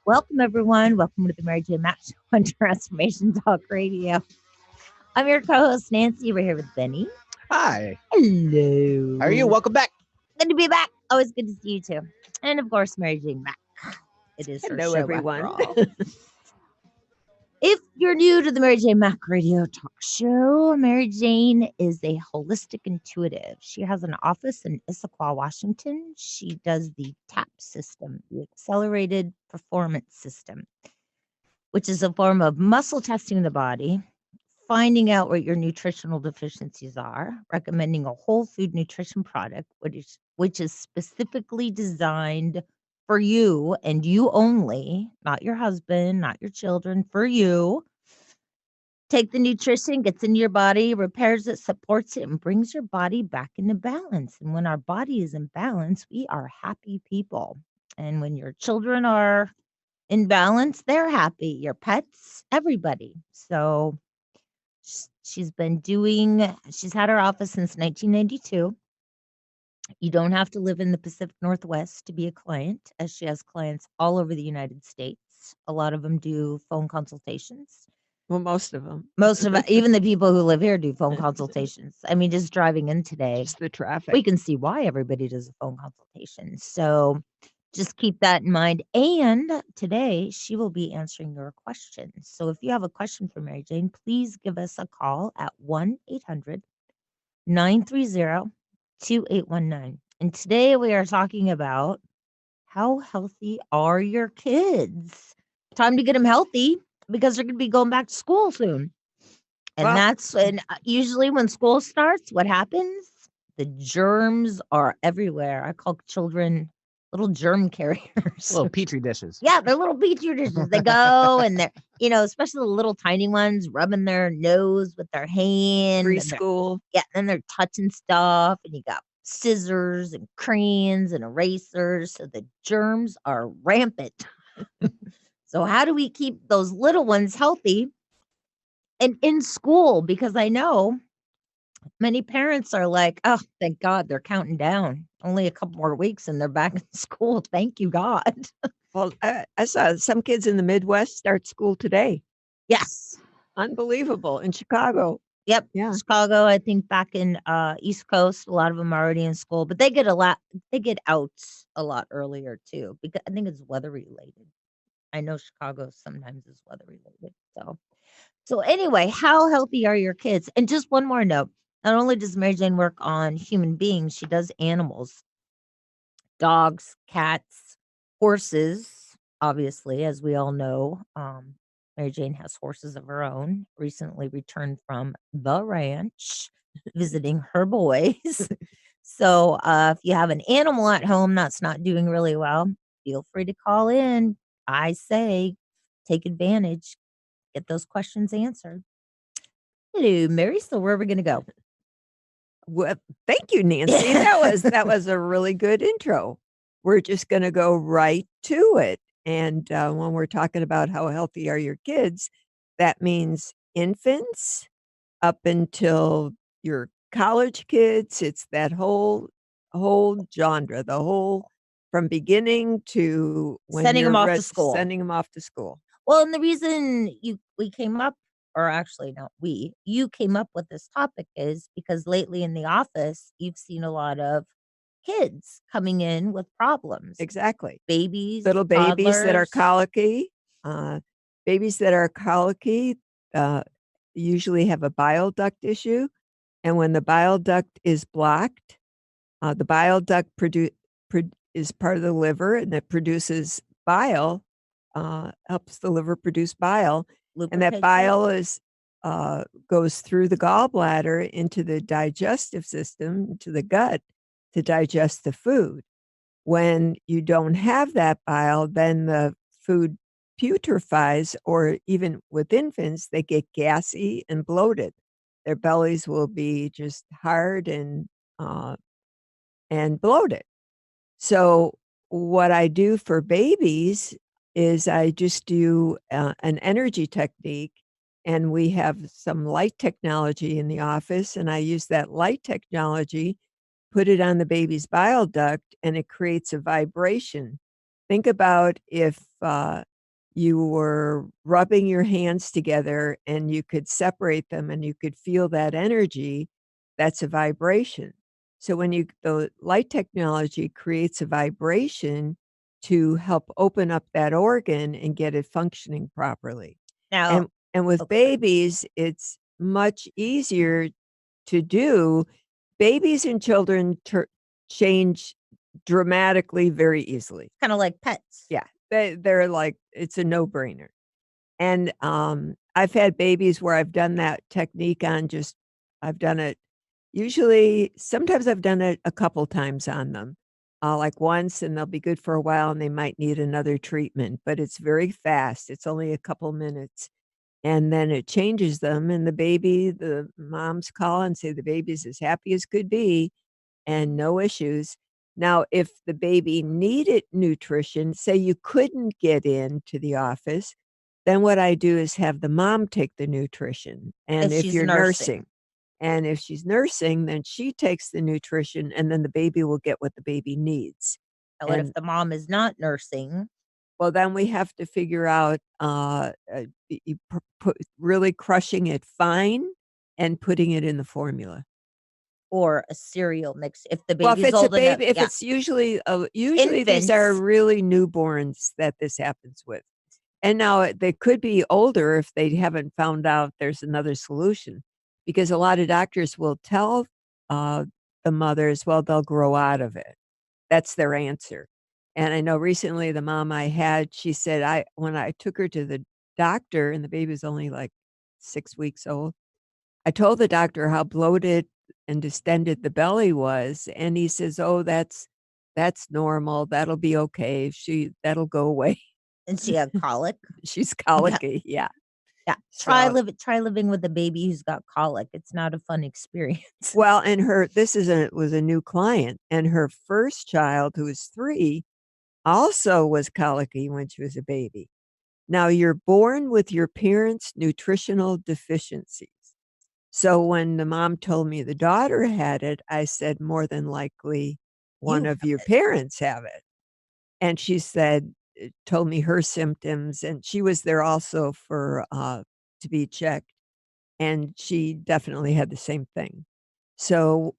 Welcome, everyone. Welcome to the Mary J. Mack Show on Transformation Talk Radio. I'm your co-host Nancy. We're here with Benny. Hi. How are you? Hello. Welcome back. Good to be back. Always good to see you too. And of course, Mary Jane Mack. It is her Hello, show after everyone. all. If you're new to the Mary Jane Mack Radio Talk Show, Mary Jane is a holistic intuitive. She has an office in Issaquah, Washington. She does the TAP system, the Accelerated Performance System, which is a form of muscle testing the body, finding out what your nutritional deficiencies are, recommending a whole food nutrition product, which is specifically designed for you and you only, not your husband, not your children, for you. Take the nutrition, gets into your body, repairs it, supports it, and brings your body back into balance. And when our body is in balance, we are happy people. And when your children are in balance, they're happy. Your pets, everybody. So she's had her office since 1992. You don't have to live in the Pacific Northwest to be a client, as she has clients all over the United States. A lot of them do phone consultations. Well, most of them. Most of even the people who live here do phone consultations. I mean, just driving in today, Just the traffic. we can see why everybody does a phone consultation. So just keep that in mind. And today she will be answering your questions. So if you have a question for Mary Jane, please give us a call at 1 800 930 2819. And today we are talking about how healthy are your kids? Time to get them healthy because they're going to be going back to school soon. And Well- that's when usually when school starts, what happens? The germs are everywhere. I call children little germ carriers. Little petri dishes. Yeah, they're little petri dishes. They go and they're, especially the little tiny ones, rubbing their nose with their hand. and they're- Preschool. Yeah, and then they're touching stuff, and you got scissors and crayons and erasers. So the germs are rampant. So, how do we keep those little ones healthy and in school? Because I know many parents are like, oh, thank God they're counting down. Only a couple more weeks and they're back in school. Thank you, God. Well, I saw some kids in the Midwest start school today. Yes. Unbelievable. In Chicago. Yep. Yeah. Chicago, I think back in East Coast, a lot of them are already in school, but they get out a lot earlier too, because I think it's weather related. I know Chicago sometimes is weather related. So anyway, how healthy are your kids? And just one more note. Not only does Mary Jane work on human beings, she does animals, dogs, cats, horses, obviously, as we all know. Mary Jane has horses of her own, recently returned from the ranch, visiting her boys. So if you have an animal at home that's not doing really well, feel free to call in. I say take advantage, get those questions answered. Hello, Mary. So where are we going to go? Well, thank you, Nancy. That was a really good intro. We're just going to go right to it. And when we're talking about how healthy are your kids, that means infants up until your college kids. It's that whole genre, the whole from beginning to when Sending 'em you're off to school. Sending them off to school. Well, and the reason we came up, or actually not we, you came up with this topic is because lately in the office, you've seen a lot of kids coming in with problems. Exactly. Babies, Little babies that are toddlers. colicky. Babies that are colicky usually have a bile duct issue. And when the bile duct is blocked, the bile duct is part of the liver and it produces bile, helps the liver produce bile. And that lubricates it. bile is goes through the gallbladder into the digestive system, into the gut to digest the food. When you don't have that bile, then the food putrefies, or even with infants, they get gassy and bloated. Their bellies will be just hard and bloated. So what I do for babies is I just do an energy technique, and we have some light technology in the office, and I use that light technology, put it on the baby's bile duct, and it creates a vibration. Think about if you were rubbing your hands together and you could separate them and you could feel that energy, that's a vibration. So when the light technology creates a vibration to help open up that organ and get it functioning properly. Now, And with okay, babies, it's much easier to do. Babies and children change dramatically very easily. kind of like pets. Yeah, they're like it's a no-brainer. And, I've had babies where I've done that technique on just I've done it usually sometimes I've done it a couple times on them, like once, and they'll be good for a while, and they might need another treatment, but it's very fast. It's only a couple minutes, and then it changes them, and the moms call and say the baby's as happy as could be and no issues. Now, if the baby needed nutrition, say you couldn't get into the office, then what I do is have the mom take the nutrition. And If if she's you're nursing. nursing, and if she's nursing, then she takes the nutrition and then the baby will get what the baby needs. Now, what if And the mom is not nursing well, then we have to figure out really crushing it fine and putting it in the formula. or a cereal mix? If the Well, if baby's it's a old enough, baby if yeah, it's usually these are infants. really newborns that this happens with. And now they could be older if they haven't found out there's another solution, because a lot of doctors will tell, uh, the mothers, well, they'll grow out of it. That's their answer. And I know recently the mom I had, she said, I when I took her to the doctor and the baby was only like 6 weeks old, I told the doctor how bloated and distended the belly was, and he says, "Oh, that's normal. That'll be okay. That'll go away." And she had colic. She's Yeah, colicky, yeah. yeah. So Try living with a baby who's got colic. It's not a fun experience. well, and her this is a was a new client, and her first child, who was 3, also was colicky when she was a baby. Now, you're born with your parents' nutritional deficiencies. So when the mom told me the daughter had it, I said, "More than likely, one You of have your it. parents have it." And she said told me her symptoms, and she was there also for, to be checked, and she definitely had the same thing. So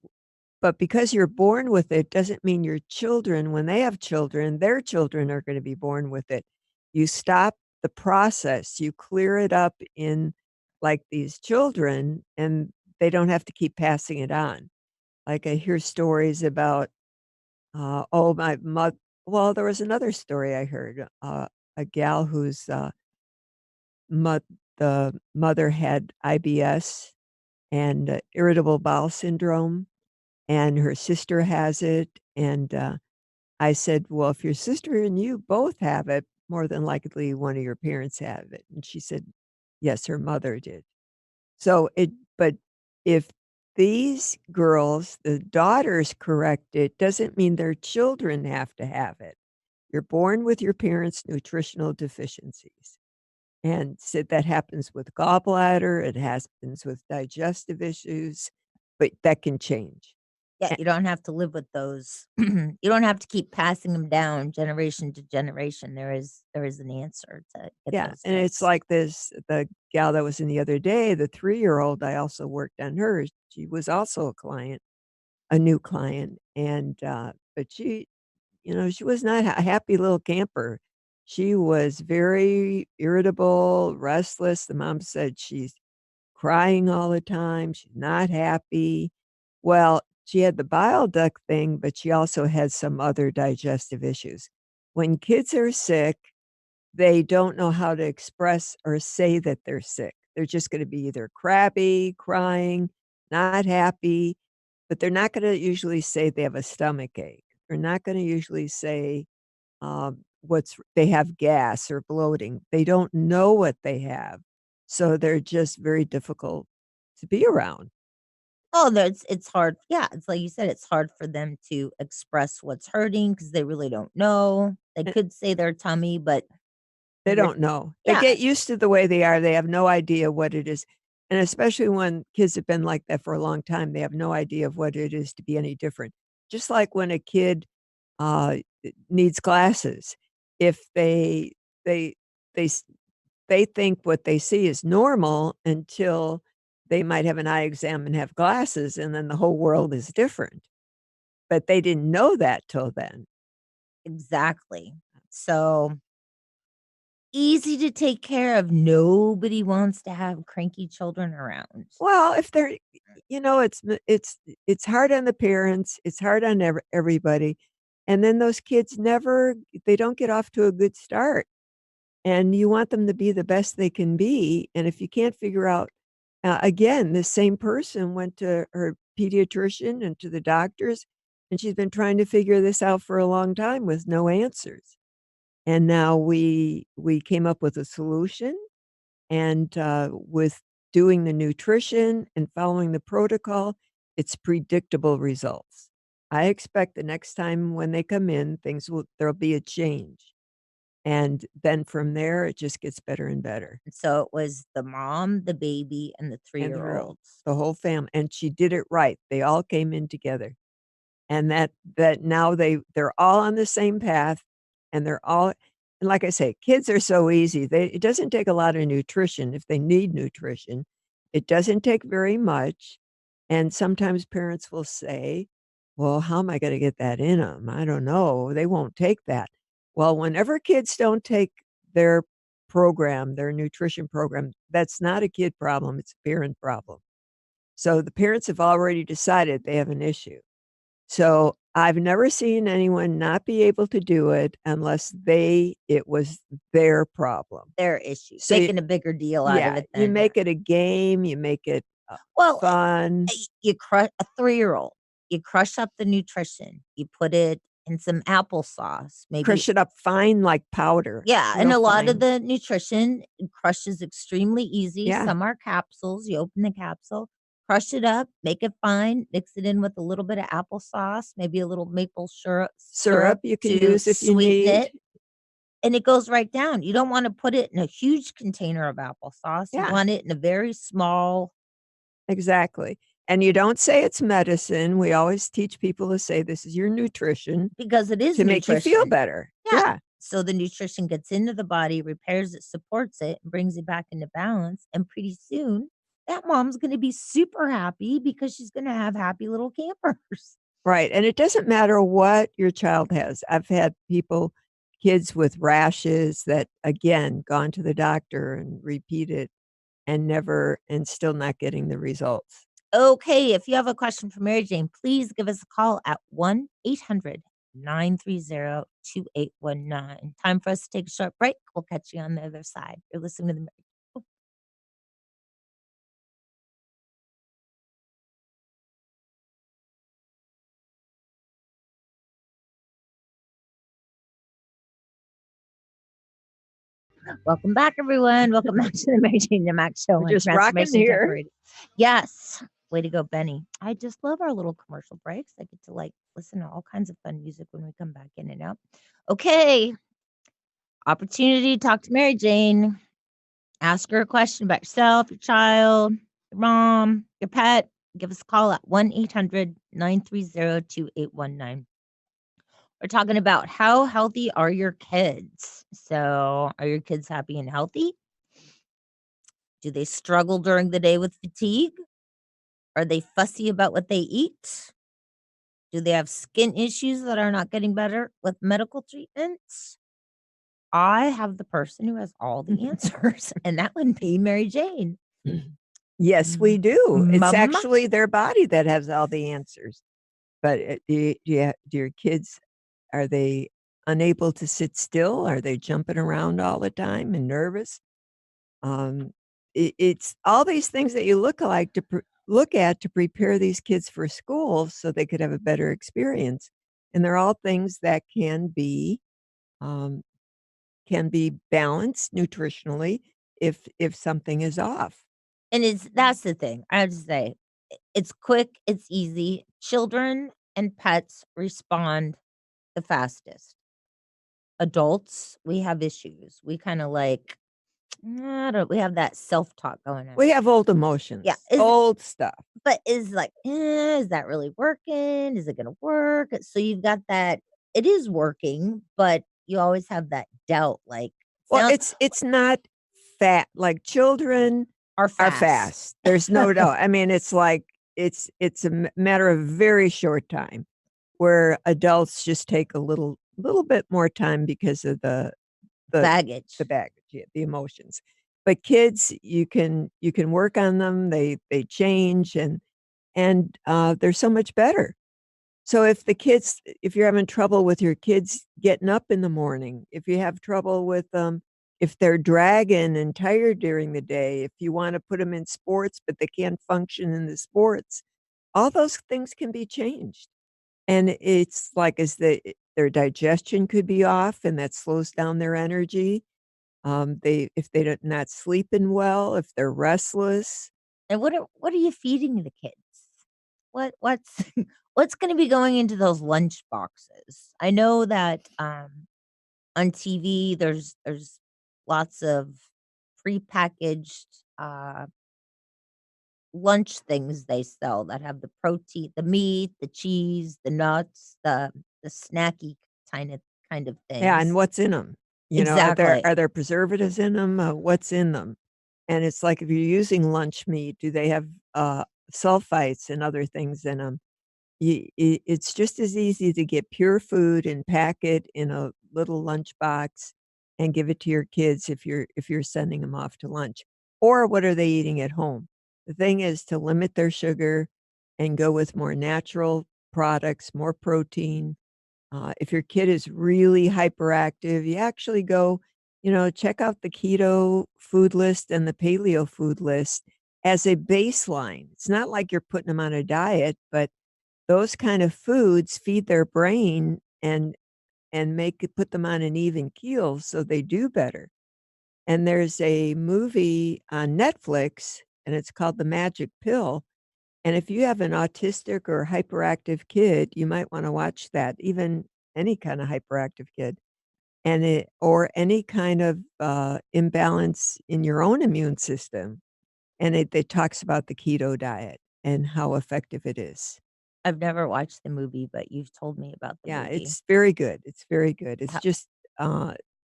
but because you're born with it doesn't mean your children, when they have children, their children are gonna be born with it. You stop the process, you clear it up in, like, these children, and they don't have to keep passing it on. Like, I hear stories about, oh, my mother. Well, there was another story I heard, a gal whose, mo the mother had IBS and, irritable bowel syndrome, and her sister has it, and, I said, "Well, if your sister and you both have it, more than likely one of your parents have it," and she said, "Yes, her mother did." So but if these girls, the daughters correct it, doesn't mean their children have to have it. You're born with your parents' nutritional deficiencies, and said that happens with gallbladder, it happens with digestive issues, but that can change. Yeah, you don't have to live with those. You don't have to keep passing them down generation to generation. There is an answer to get Yeah, those and it's fixed. like the gal that was in the other day, the 3-year-old, I also worked on her. She was also a new client, and, but she was not a happy little camper. She was very irritable, restless. The mom said she's crying all the time, she's not happy. Well, she had the bile duct thing, but she also had some other digestive issues. When kids are sick, they don't know how to express or say that they're sick. They're just gonna be either crabby, crying, not happy, but they're not gonna usually say they have a stomach ache. They're not gonna usually say, what's they have gas or bloating. They don't know what they have, so they're just very difficult to be around. Oh, there's it's hard. Yeah, it's like you said, it's hard for them to express what's hurting because they really don't know. They Eh, could say their tummy, but they you're don't know. They yeah, get used to the way they are, they have no idea what it is, and especially when kids have been like that for a long time, they have no idea of what it is to be any different. Just like when a kid, needs glasses. If they they s- they think what they see is normal until they might have an eye exam and have glasses, and then the whole world is different. But they didn't know that till then. Exactly. So easy to take care of. Nobody wants to have cranky children around. Well, if they're it's hard on the parents, it's hard on everybody, and then those kids never they don't get off to a good start, and you want them to be the best they can be, and if you can't figure out again, this same person went to her pediatrician and to the doctors, and she's been trying to figure this out for a long time with no answers, and now we came up with a solution, and, with doing the nutrition and following the protocol, it's predictable results. I expect the next time when they come in, there'll be a change, and then from there, it just gets better and better, So it was the mom, the baby, and the and three-year-olds. the whole family, and she did it right. They all came in together, and that now they're all on the same path, and they're all and like I say, kids are so easy. It doesn't take a lot of nutrition if they need nutrition. It doesn't take very much, and sometimes parents will say, "Well, how am I gonna get that in them? I don't know. They won't take that." Well, whenever kids don't take their program, their nutrition program, that's not a kid problem, it's a parent problem. So the parents have already decided they have an issue. So, I've never seen anyone not be able to do it unless it was their problem. Their issue. So Making a bigger deal out of yeah, it you than make it a game, you make it, well, fun, you crush a 3-year-old. You crush up the nutrition. You put it in some applesauce, maybe. crush it up fine like powder, Yeah, and a lot of fine. the nutrition crushes extremely easy. Yeah, Some are capsules. You open the capsule, crush it up, make it fine, mix it in with a little bit of applesauce, maybe a little maple syrup syrup you can to use if you sweeten need. it, and it goes right down. You don't wanna put it in a huge container of applesauce. You Yeah, want it in a very small exactly, and you don't say it's medicine. We always teach people to say, "This is your nutrition because it is to make you feel nutrition. better." Yeah. Yeah. So the nutrition gets into the body, repairs it, supports it, and brings it back into balance. And pretty soon, that mom's going to be super happy because she's going to have happy little campers. Right, and it doesn't matter what your child has. I've had kids with rashes that, again, gone to the doctor and repeated and still not getting the results. Okay. If you have a question for Mary Jane, please give us a call at 1-800-930-2819. Time for us to take a short break. We'll catch you on the other side. You're listening to the Welcome back, everyone. Welcome back to the Mary Jane and Mack Show We're on just rocking Transformation Tech here. Radio. Yes. Way to go, Benny. I just love our little commercial breaks. I get to listen to all kinds of fun music when we come back in and out. Okay. Opportunity to talk to Mary Jane. Ask her a question about yourself, your child, your mom, your pet. Give us a call at 1-800-930-2819. We're talking about how healthy are your kids? So, are your kids happy and healthy? Do they struggle during the day with fatigue? Are they fussy about what they eat? Do they have skin issues that are not getting better with medical treatments? I have the person who has all the answers, and that would be Mary Jane. Yes, we do. It's Mama? actually their body that has all the answers. But, do your kids are they unable to sit still? Are they jumping around all the time and nervous? It's all these things that you look at to prepare these kids for school so they could have a better experience, and they're all things that um, can be balanced nutritionally if something is off. And that's the thing. I have to say, it's quick, it's easy. Children and pets respond the fastest. Adults, we have issues. We kind of I don't we have that self-talk going on. We have old emotions, Yeah, old stuff. but is that really working? Is it gonna work? So you've got that it is working, but you always have that doubt, Well, Sound it's not fat like children are are fast. fast. There's no doubt. I mean, it's like it's a matter of very short time where adults just take a little bit more time because of the Baggage. the baggage, yeah, the emotions. But kids, you can work on them. They change and they're so much better. So if you're having trouble with your kids getting up in the morning, if you have trouble with if they're dragging and tired during the day, if you want to put them in sports but they can't function in the sports, all those things can be changed. And it's like their digestion could be off and that slows down their energy. They if they don't not sleeping well, if they're restless. And what are you feeding the kids? What's what's gonna be going into those lunch boxes? I know that, on TV, there's lots of prepackaged, lunch things they sell that have the protein, the meat, the cheese, the nuts, the snacky kind of Yeah, and things. what's in them? You know, Exactly. are there preservatives in them? What's in them? And it's like if you're using lunch meat, do they have, sulfites and other things in them? It's just as easy to get pure food and pack it in a little lunchbox and give it to your kids if you're sending them off to lunch. Or what are they eating at home? The thing is to limit their sugar and go with more natural products, more protein. If your kid is really hyperactive, you actually go, check out the keto food list and the paleo food list as a baseline. It's not like you're putting them on a diet, but those kind of foods feed their brain and put them on an even keel so they do better. And there's a movie on Netflix, and it's called The Magic Pill, and if you have an autistic or hyperactive kid, you might wanna watch that, even any kinda hyperactive kid, or any kind of, imbalance in your own immune system, and it talks about the keto diet and how effective it is. I've never watched the movie, but you've told me about the Yeah, movie. it's very good, it's very good. It's Ho just,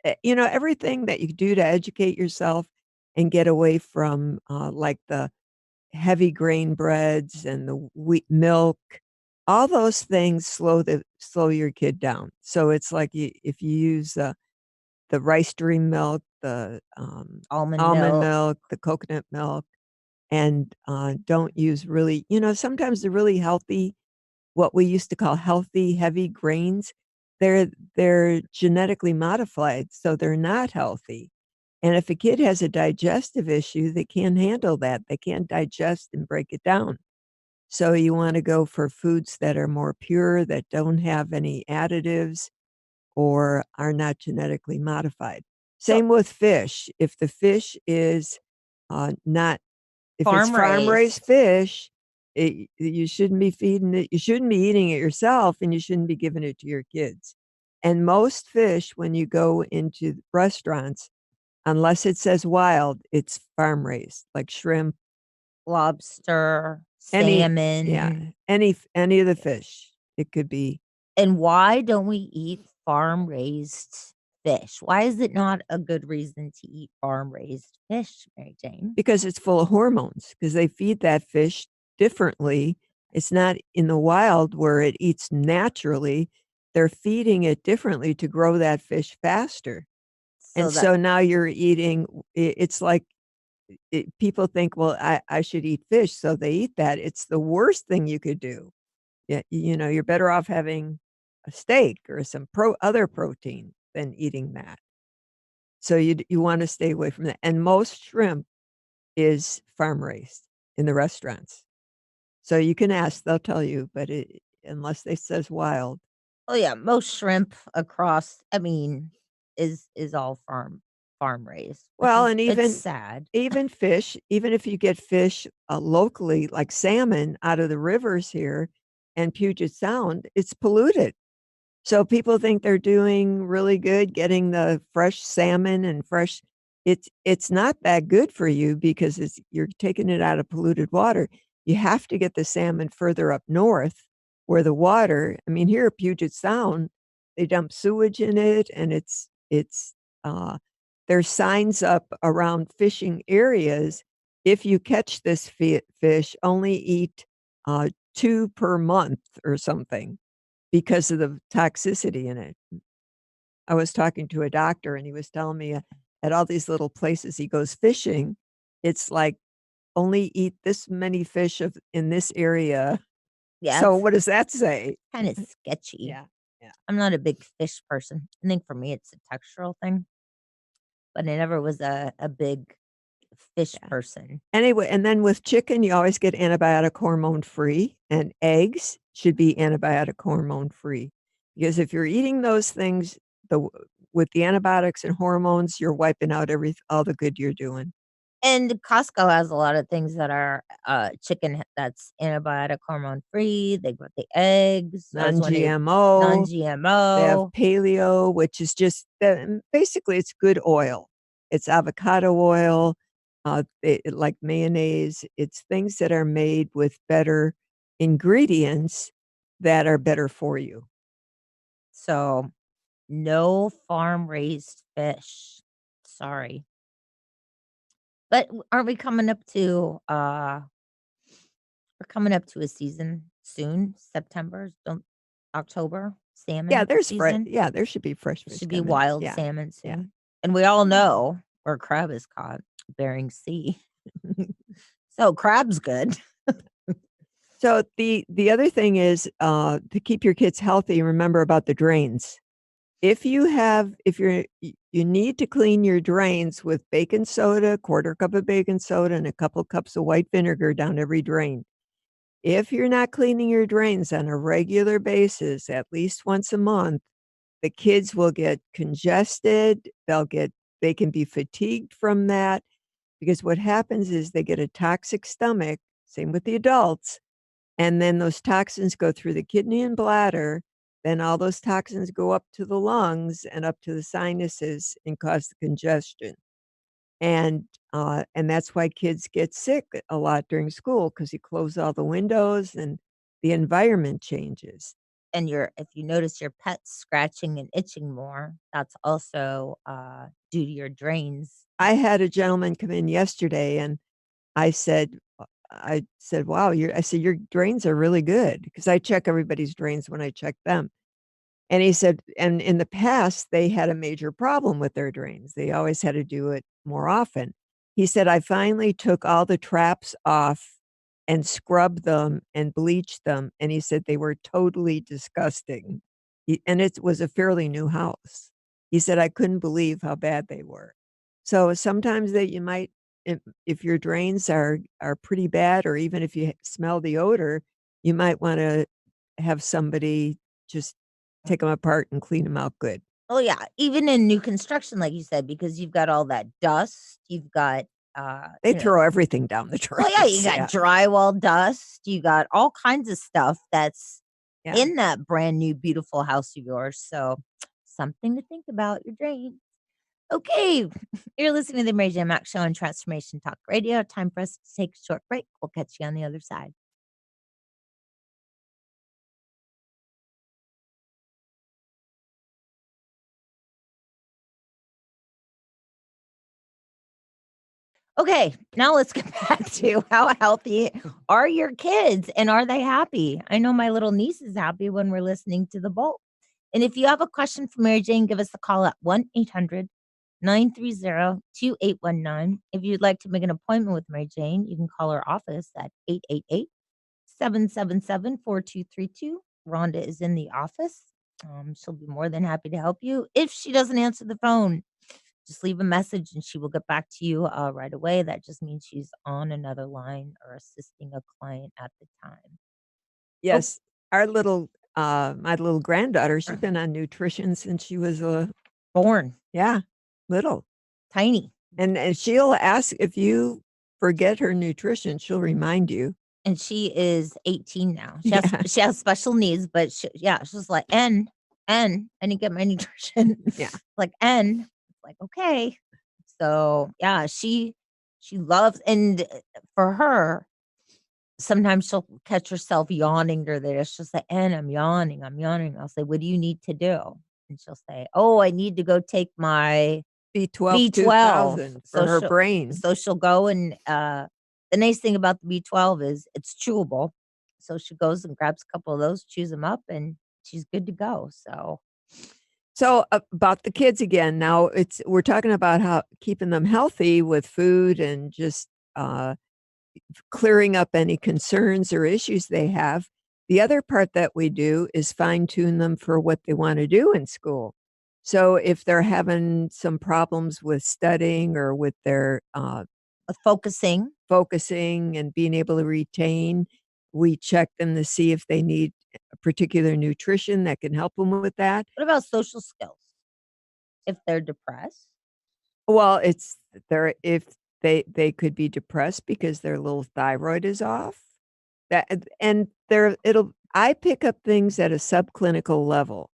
everything that you do to educate yourself and get away from, like, the heavy grain breads and the wheat milk, all those things slow your kid down. So it's like if you use, the rice dream milk, the, almond almond milk. milk, the coconut milk, and, don't use really sometimes the really healthy what we used to call healthy, heavy grains, they're genetically modified, so they're not healthy. And if a kid has a digestive issue, they can't handle that. They can't digest and break it down. So you wanna go for foods that are more pure, that don't have any additives or are not genetically modified. So Same with fish. If the fish is, not if it's farm farm-raised raised. fish, you shouldn't be feeding it you shouldn't be eating it yourself, and you shouldn't be giving it to your kids. And most fish, when you go into restaurants, unless it says wild, it's farm-raised, like shrimp, Lobster, any yeah, salmon. any of the fish. It could be And why don't we eat farm-raised fish? Why is it not a good reason to eat farm-raised fish, Mary Jane? because it's full of hormones. Because they feed that fish differently. It's not in the wild where it eats naturally. They're feeding it differently to grow that fish faster. So And that so now you're eating it's like people think, "Well, I should eat fish," so they eat that. It's the worst thing you could do. Yeah, you're better off having a steak or some other protein than eating that. So you wanna stay away from that, and most shrimp is farm raised in the restaurants. So you can ask, they'll tell you, but unless they says wild. oh, yeah, most shrimp across I mean, is all farm raised, which Well, is and it's even sad. even fish, even if you get fish, locally, like salmon out of the rivers here and Puget Sound, it's polluted. So people think they're doing really good getting the fresh salmon and fresh it's not that good for you because you're taking it out of polluted water. You have to get the salmon further up north where the water I mean, here at Puget Sound, they dump sewage in it and it's, there's signs up around fishing areas. If you catch this fish, only eat 2 per month or something because of the toxicity in it. I was talking to a doctor and he was telling me at all these little places he goes fishing, it's like only eat this many fish in this area. Yeah, So it's what does that say? kind of sketchy. Yeah. I'm not a big fish person. I think for me it's a textural thing, but I never was a big fish Yeah. person. Anyway, and then with chicken, you always get antibiotic hormone free, and eggs should be antibiotic hormone free. Because if you're eating those things with the antibiotics and hormones, you're wiping out all the good you're doing. And Costco has a lot of things that are chicken that's antibiotic hormone free. They got the eggs, Non-GMO. They have non-GMO. paleo, which is just basically it's good oil. It's avocado oil, like mayonnaise. It's things that are made with better ingredients that are better for you. So no farm raised fish. Sorry. But aren't we coming up to we're coming up to a season soon, September, don't October, Yeah, salmon there's fresh. season. Yeah, there should be fresh It fish should be coming. wild Yeah, salmon yeah. soon. And we all know where crab is caught, Bering Sea. So crab's good. So the other thing is to keep your kids healthy, remember about the drains. If you need to clean your drains with baking soda, quarter cup of baking soda, and a couple cups of white vinegar down every drain. If you're not cleaning your drains on a regular basis, at least once a month, the kids will get congested. They can be fatigued from that because what happens is they get a toxic stomach, same with the adults, and then those toxins go through the kidney and bladder. Then all those toxins go up to the lungs and up to the sinuses and cause the congestion. And that's why kids get sick a lot during school because you close all the windows and the environment changes. And if you notice your pet's scratching and itching more, that's also due to your drains. I had a gentleman come in yesterday and I said, "Wow, your drains are really good," because I check everybody's drains when I check them. And he said, and in the past, they had a major problem with their drains. They always had to do it more often. He said, I finally took all the traps off and scrubbed them and bleached them. And he said they were totally disgusting. And it was a fairly new house. He said, I couldn't believe how bad they were. So sometimes that you might, if your drains are pretty bad, or even if you smell the odor, you might want to have somebody just take them apart and clean them out good. Oh, yeah, even in new construction, like you said, because you've got all that dust, you've got, They throw everything down the drains. well, yeah, you got drywall dust, you got all kinds of stuff that's Yeah. in that brand new beautiful house of yours, so something to think about, your drains. Okay, you're listening to the Mary J. Mack Show on Transformation Talk Radio. Time for us to take a short break. We'll catch you on the other side. Okay, now let's get back to how healthy are your kids and are they happy? I know my little niece is happy when we're listening to the Bolt. And if you have a question for Mary Jane, give us a call at 1-800-930-2819. If you'd like to make an appointment with Mary Jane, you can call her office at 888-777-4232. Rhonda is in the office. She'll be more than happy to help you. If she doesn't answer the phone, just leave a message and she will get back to you right away. That just means she's on another line or assisting a client at the time. Yes. My little granddaughter, she's been on nutrition since she was born. Yeah, little. Tiny. And she'll ask if you forget her nutrition, she'll remind you. And she is 18 now. She has special needs, but she's like, I didn't get my nutrition. Yeah. Like, like, okay. So yeah, she loves, and for her, sometimes she'll catch herself yawning to this. She'll say, I'm yawning. I'll say, what do you need to do? And she'll say, oh, I need to go take my B12 B12. 2000 for her brain. So she'll go and the nice thing about the B12 is it's chewable. So she goes and grabs a couple of those, chews them up, and she's good to go. So about the kids again, now we're talking about how keeping them healthy with food and just uh, clearing up any concerns or issues they have. The other part that we do is fine tune them for what they want to do in school. So if they're having some problems with studying or with their focusing. focusing and being able to retain, we check them to see if they need a particular nutrition that can help them with that. What about social skills? If they're depressed? Well, it's there if they could be depressed because their little thyroid is off. That and there it'll I pick up things at a subclinical level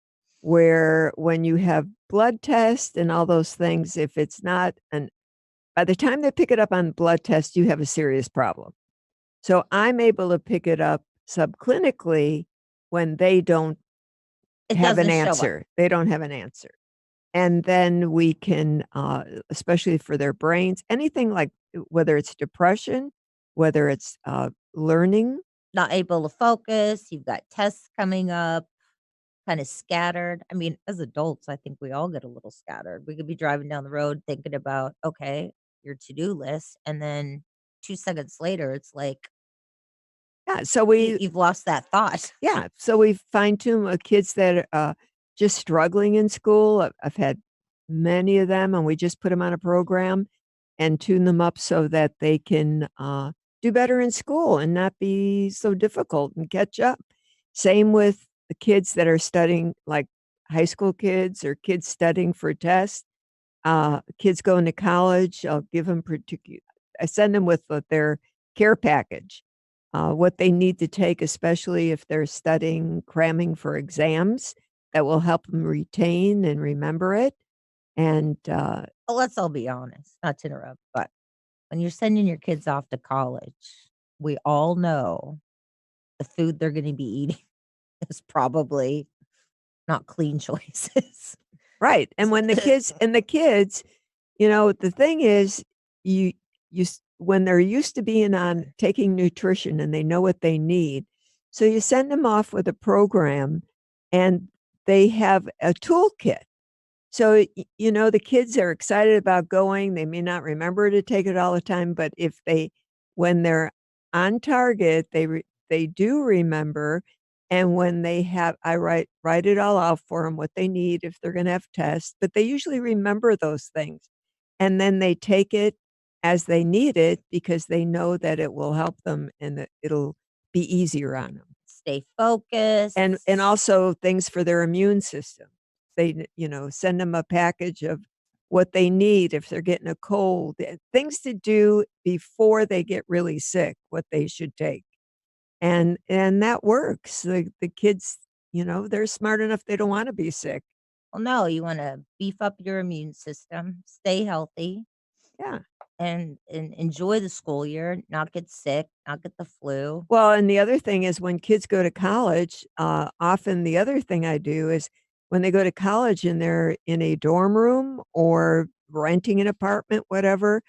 where when you have blood tests and all those things, if it's not an by the time they pick it up on blood test, you have a serious problem. So I'm able to pick it up subclinically when they don't It have an doesn't show up. answer. They don't have an answer. And then we can, especially for their brains, anything like whether it's depression, whether it's learning. Not able to focus, you've got tests coming up, kind of scattered. I mean, as adults, I think we all get a little scattered. We could be driving down the road thinking about, okay, your to-do list, and then 2 seconds later, it's like Yeah. So you've lost that thought. yeah. So we fine tune kids that are just struggling in school. I've had many of them, and we just put them on a program and tune them up so that they can do better in school and not be so difficult and catch up. Same with the kids that are studying, like high school kids or kids studying for tests. Kids going to college, I'll give them particular. I send them with their care package, what they need to take, especially if they're studying, cramming for exams that will help them retain and remember it. And Well, let's all be honest, not to interrupt, but when you're sending your kids off to college, we all know the food they're gonna be eating is probably not clean choices. right, and when the kids, the thing is, you when they're used to being on taking nutrition and they know what they need, so you send them off with a program, and they have a toolkit. So, the kids are excited about going, they may not remember to take it all the time, but if they when they're on target, they do remember, and when they have I write it all out for them, what they need if they're gonna have tests, but they usually remember those things, and then they take it as they need it because they know that it will help them and that it'll be easier on them. Stay focused. And also things for their immune system. They, send them a package of what they need if they're getting a cold, things to do before they get really sick, what they should take. And that works. The kids, they're smart enough, they don't wanna be sick. Well, no, you wanna beef up your immune system, stay healthy, Yeah. and enjoy the school year, not get sick, not get the flu. Well, and the other thing is when kids go to college, often the other thing I do is when they go to college and they're in a dorm room or renting an apartment, whatever,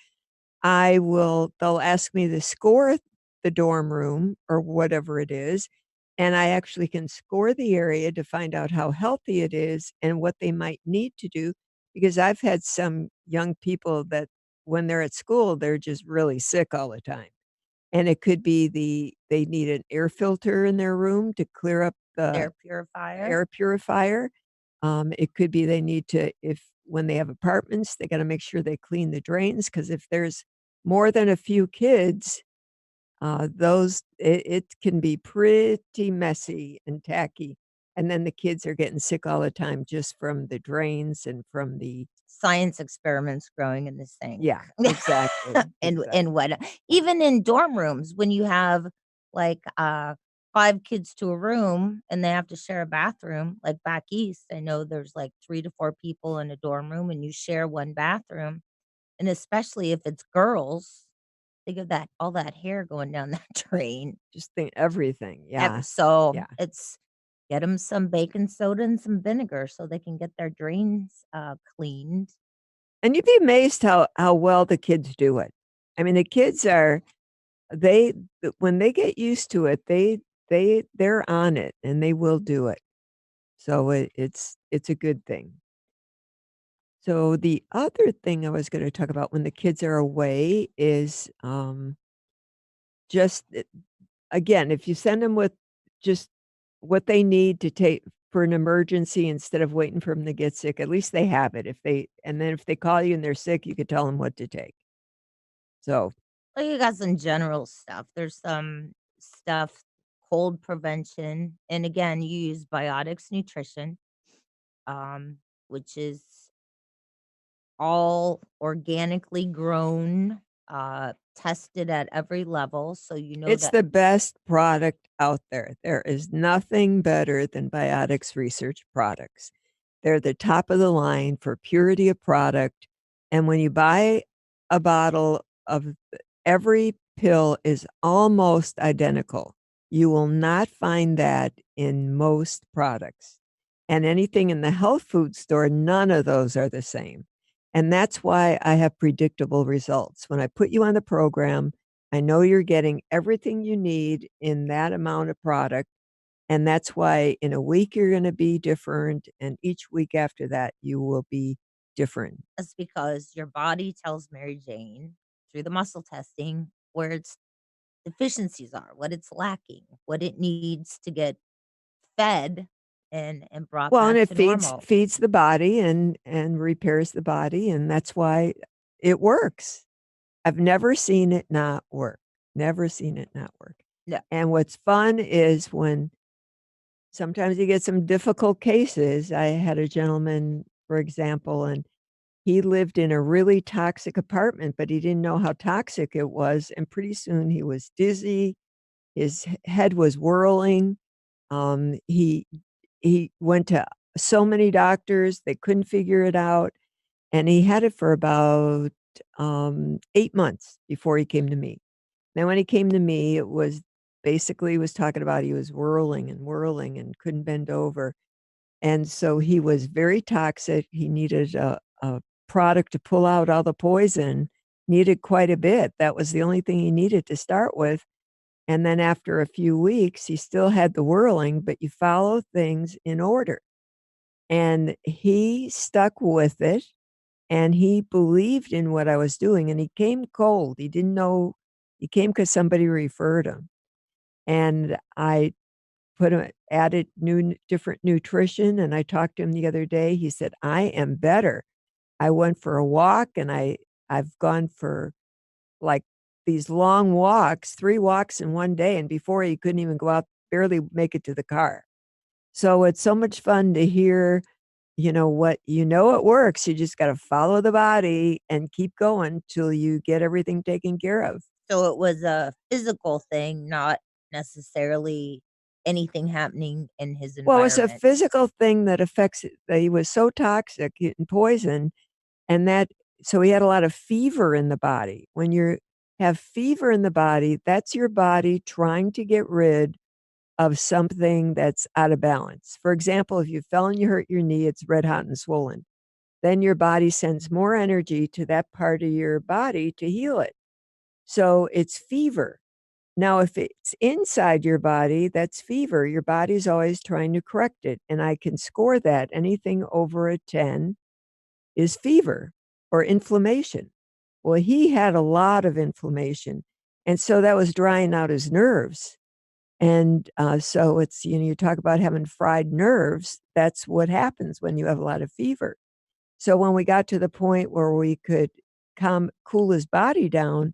they'll ask me to score the dorm room or whatever it is. And I actually can score the area to find out how healthy it is and what they might need to do. Because I've had some young people that when they're at school, they're just really sick all the time. And it could be they need an air filter in their room to clear up the Air purifier. air purifier. It could be they need to if when they have apartments, they gotta make sure they clean the drains because if there's more than a few kids, it can be pretty messy and tacky, and then the kids are getting sick all the time just from the drains and from the Science experiments growing in the sink. yeah, exactly, And exactly. what even in dorm rooms, when you have, like, 5 kids to a room and they have to share a bathroom, like, back east, I know there's, like, 3 to 4 people in a dorm room and you share one bathroom, and especially if it's girls, think of that all that hair going down that drain. Just think everything, yeah, So, yeah. it's get them some baking soda and some vinegar so they can get their drains, cleaned. And you'd be amazed how well the kids do it. I mean, the kids are they when they get used to it, they're on it and they will do it. So it's a good thing. So the other thing I was gonna talk about when the kids are away is, just again, if you send them with just what they need to take for an emergency instead of waiting for them to get sick, at least they have it. If they call you and they're sick, you could tell them what to take. So, Well, you got some general stuff. There's some stuff, cold prevention, and again, you use biotics nutrition, which is all organically grown, tested at every level, so you know it's that the best product out there. There is nothing better than Biotics Research products. They're the top of the line for purity of product, and when you buy a bottle of every pill is almost identical. You will not find that in most products. And anything in the health food store, none of those are the same. And that's why I have predictable results. When I put you on the program, I know you're getting everything you need in that amount of product. And that's why in a week you're going to be different. And each week after that, you will be different. that's because your body tells Mary Jane through the muscle testing where its deficiencies are, what it's lacking, what it needs to get fed and brought Well, and back it to feeds normal. feeds the body and repairs the body, and that's why it works. I've never seen it not work. Never seen it not work. Yeah. And what's fun is when sometimes you get some difficult cases. I had a gentleman, for example, and he lived in a really toxic apartment, but he didn't know how toxic it was, and pretty soon he was dizzy, his head was whirling, he went to so many doctors, they couldn't figure it out, and he had it for about, 8 months before he came to me. Now when he came to me, it was basically he was talking about he was whirling and couldn't bend over, and so he was very toxic, he needed a product to pull out all the poison, needed quite a bit, that was the only thing he needed to start with, and then after a few weeks, he still had the whirling, but you follow things in order. And he stuck with it, and he believed in what I was doing, and he came cold. He didn't know he came because somebody referred him, and I put him added different nutrition, and I talked to him the other day. He said, "I am better. I went for a walk, and I've gone for, like, these long walks, 3 walks in one day, and before he couldn't even go out, barely make it to the car." So it's so much fun to hear, what it works, you just gotta follow the body and keep going till you get everything taken care of. So it was a physical thing, not necessarily anything happening in his Well, it's a environment. physical thing that affects that he was so toxic and poison, and that so he had a lot of fever in the body. When you have fever in the body, that's your body trying to get rid of something that's out of balance. For example, if you fell and you hurt your knee, it's red hot and swollen. Then your body sends more energy to that part of your body to heal it. So it's fever. Now, if it's inside your body, that's fever. Your body's always trying to correct it. And I can score that. Anything over a 10 is fever or inflammation. Well, he had a lot of inflammation. And so that was drying out his nerves. And so you talk about having fried nerves. That's what happens when you have a lot of fever. So when we got to the point where we could cool his body down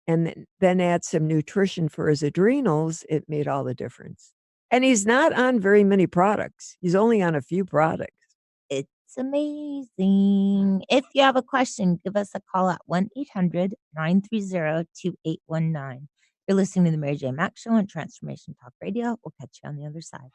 and then add some nutrition for his adrenals, it made all the difference. And he's not on very many products. He's only on a few products. It's amazing. If you have a question, give us a call at 1-800-930-2819. You're listening to the Mary J. Mack Show on Transformation Talk Radio. We'll catch you on the other side.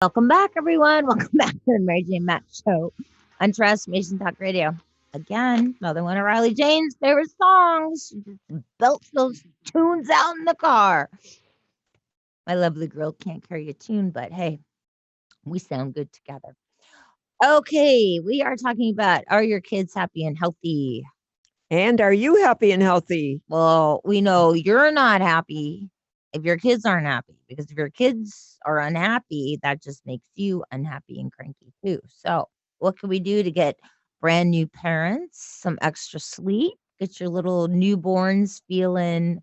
Welcome back, everyone. Welcome back to the Mary J. Mack Show on Transformation Talk Radio. again, another one of Riley Jane's favorite songs. She just belts those tunes out in the car. My lovely girl can't carry a tune, but hey, we sound good together. Okay, we are talking about, are your kids happy and healthy? And are you happy and healthy? Well, we know you're not happy if your kids aren't happy, because if your kids are unhappy, that just makes you unhappy and cranky too. So, what can we do to get brand new parents some extra sleep, get your little newborns feeling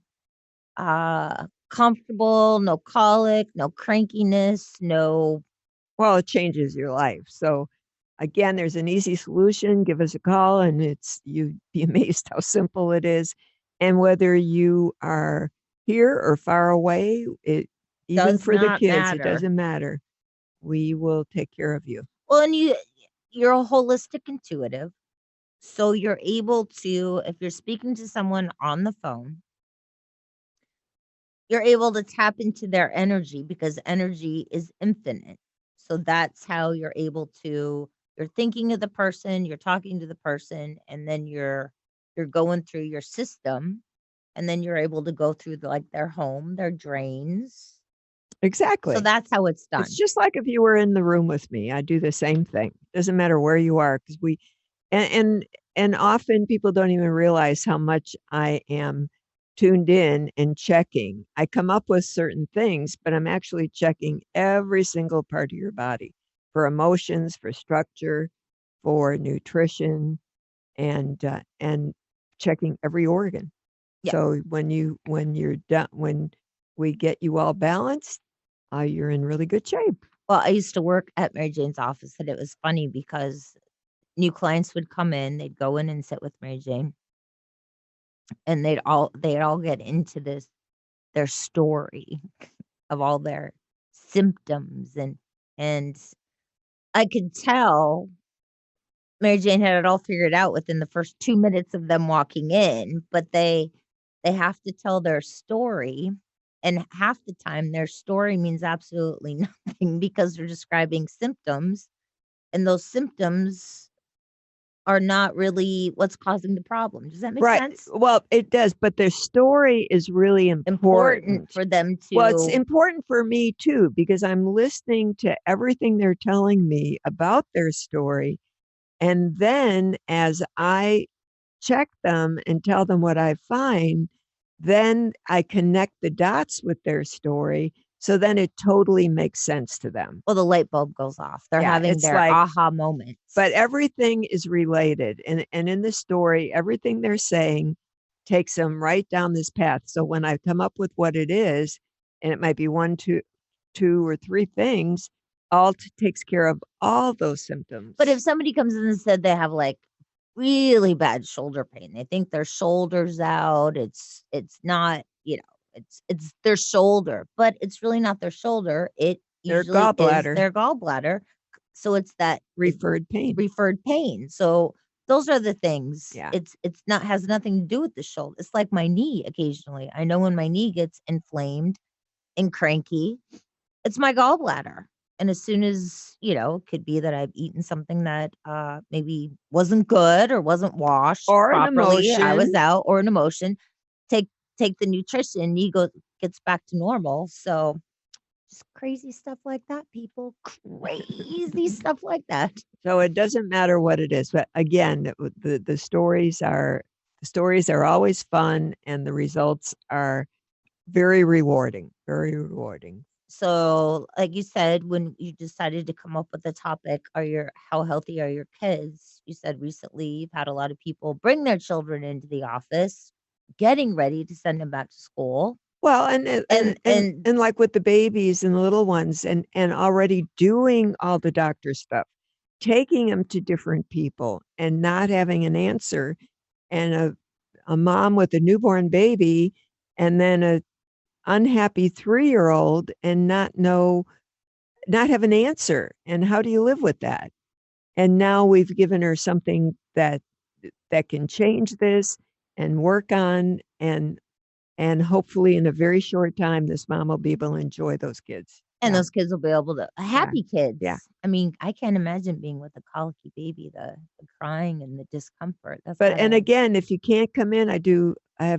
comfortable, no colic, no crankiness, no. Well, it changes your life. So again, there's an easy solution. Give us a call and you'd be amazed how simple it is. And whether you are here or far away, even Does for the not kids, it matter. doesn't matter. We will take care of you. Well, and you're a holistic intuitive. So you're able to, if you're speaking to someone on the phone, you're able to tap into their energy because energy is infinite. So that's how you're able to, you're thinking of the person, you're talking to the person, and then you're going through your system, and then you're able to go through like their home, their drains. Exactly. So that's how it's done. It's just like if you were in the room with me, I do the same thing. Doesn't matter where you are, because and often people don't even realize how much I am tuned in and checking. I come up with certain things, but I'm actually checking every single part of your body for emotions, for structure, for nutrition, and checking every organ. Yeah. So when you're done, when we get you all balanced, you're in really good shape. Well, I used to work at Mary Jane's office, and it was funny because new clients would come in, they'd go in and sit with Mary Jane, and they'd all get into their story of all their symptoms, and I could tell Mary Jane had it all figured out within the first 2 minutes of them walking in, but they have to tell their story, and half the time their story means absolutely nothing because they're describing symptoms, and those symptoms are not really what's causing the problem. Does that make Right. sense? Well, it does, but their story is really important. For them to. Well, it's important for me too, because I'm listening to everything they're telling me about their story. And then as I check them and tell them what I find, then I connect the dots with their story. So then it totally makes sense to them. Well, the light bulb goes off. They're Yeah, having it's their like- aha moments. But everything is related. And in the story, everything they're saying takes them right down this path. So when I come up with what it is, and it might be one, two or three things, all takes care of all those symptoms. But if somebody comes in and said they have like really bad shoulder pain, they think their shoulder's out. It's not, it's their shoulder, but it's really not their shoulder. It Their usually gallbladder. is their gallbladder. So it's that referred pain. So those are the things. Yeah. It's not, has nothing to do with the shoulder. It's like my knee occasionally. I know when my knee gets inflamed and cranky, it's my gallbladder. And as soon as, it could be that I've eaten something that maybe wasn't good or wasn't washed Or an properly. I was emotion. out, or an emotion. Take the nutrition, knee gets back to normal. So just crazy stuff like that, people. Crazy stuff like that. So it doesn't matter what it is. But again, the stories are always fun, and the results are very rewarding. Very rewarding. So, like you said, when you decided to come up with the topic, how healthy are your kids? You said recently you've had a lot of people bring their children into the office, getting ready to send them back to school. Well, and like with the babies and the little ones, and already doing all the doctor stuff, taking them to different people and not having an answer, and a mom with a newborn baby, and then a unhappy 3-year-old, and not have an answer. And how do you live with that? And now we've given her something that can change this and work on, and hopefully in a very short time, this mom will be able to enjoy those kids. And Yeah. those kids will be able to happy kids. Yeah. I mean, I can't imagine being with a colicky baby, the crying and the discomfort. That's But and gotta- again, if you can't come in, I do a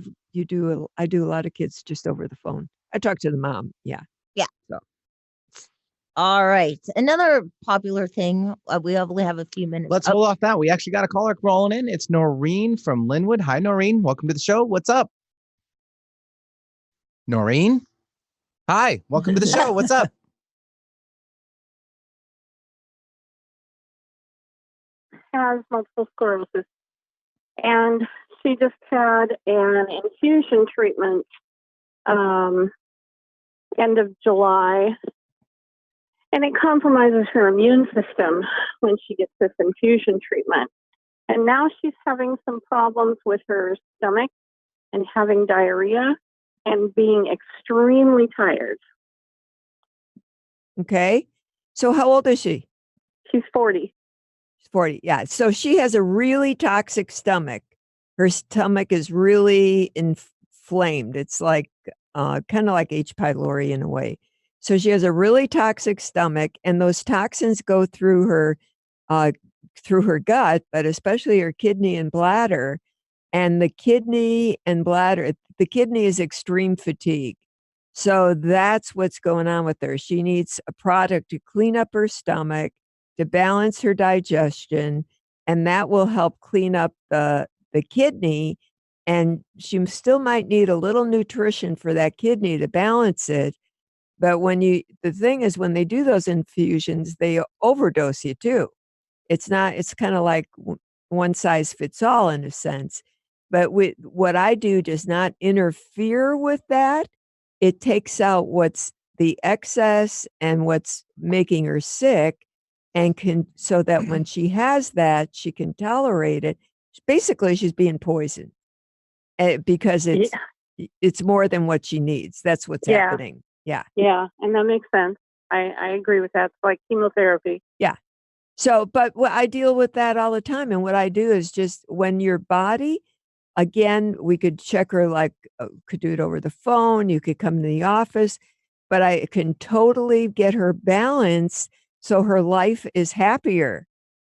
lot of kids just over the phone. I talk to the mom. Yeah. Yeah. So All right. Another popular thing. We only have a few minutes. Let's hold off that. We actually got a caller rolling in. It's Noreen from Linwood. Hi, Noreen. Welcome to the show. What's up? Noreen? Hi. Welcome to the show. What's up? Has multiple sclerosis, and she just had an infusion treatment end of July, and it compromises her immune system when she gets this infusion treatment. And now she's having some problems with her stomach and having diarrhea and being extremely tired. okay. So how old is she? She's 40. 40. Yeah. So she has a really toxic stomach. Her stomach is really inflamed. It's like kind of like H. pylori in a way. So she has a really toxic stomach, and those toxins go through her gut, but especially her kidney and bladder. And the kidney and bladder, the kidney is extreme fatigue. So that's what's going on with her. She needs a product to clean up her stomach, to balance her digestion, and that will help clean up the kidney. And she still might need a little nutrition for that kidney to balance it. But the thing is, when they do those infusions, they overdose you too. It's kind of like one size fits all in a sense. But what I do does not interfere with that. It takes out what's the excess and what's making her sick, and so that when she has that, she can tolerate it. Basically, she's being poisoned because it's more than what she needs. That's what's happening. Yeah. Yeah, and that makes sense. I agree with that. It's like chemotherapy. Yeah. So, but I deal with that all the time. And what I do is just when your body, again, we could check her could do it over the phone. You could come to the office, but I can totally get her balanced so her life is happier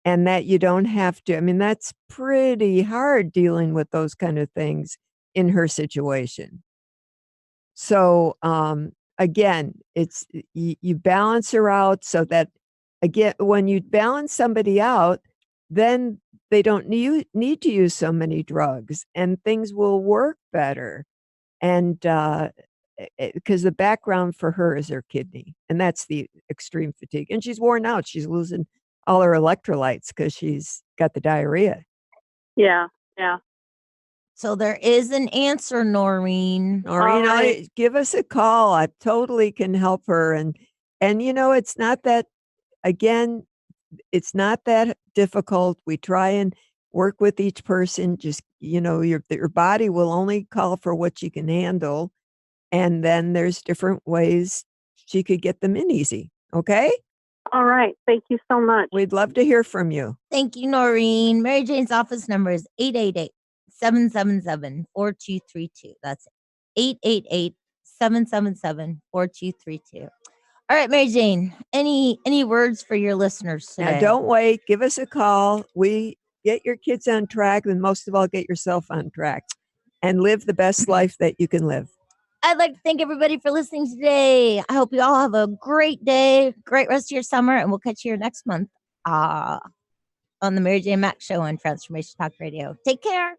and that you don't have to. I mean, that's pretty hard dealing with those kind of things in her situation. So, again, it's you balance her out so that, again, when you balance somebody out, then they don't need to use so many drugs and things will work better. And because the background for her is her kidney, and that's the extreme fatigue. And she's worn out. She's losing all her electrolytes because she's got the diarrhea. Yeah, yeah. So there is an answer, Noreen. Noreen, right. give us a call. I totally can help her. And it's not that, again, it's not that difficult. We try and work with each person. Just, your body will only call for what you can handle. And then there's different ways she could get them in easy. Okay? All right. Thank you so much. We'd love to hear from you. Thank you, Noreen. Mary Jane's office number is 888-777-4232. That's 888-777-4232. All right, Mary Jane, any words for your listeners today? Now, don't wait. Give us a call. We get your kids on track, and most of all, get yourself on track and live the best life that you can live. I'd like to thank everybody for listening today. I hope you all have a great day, great rest of your summer, and we'll catch you here next month on the Mary Jane Mack Show on Transformation Talk Radio. Take care.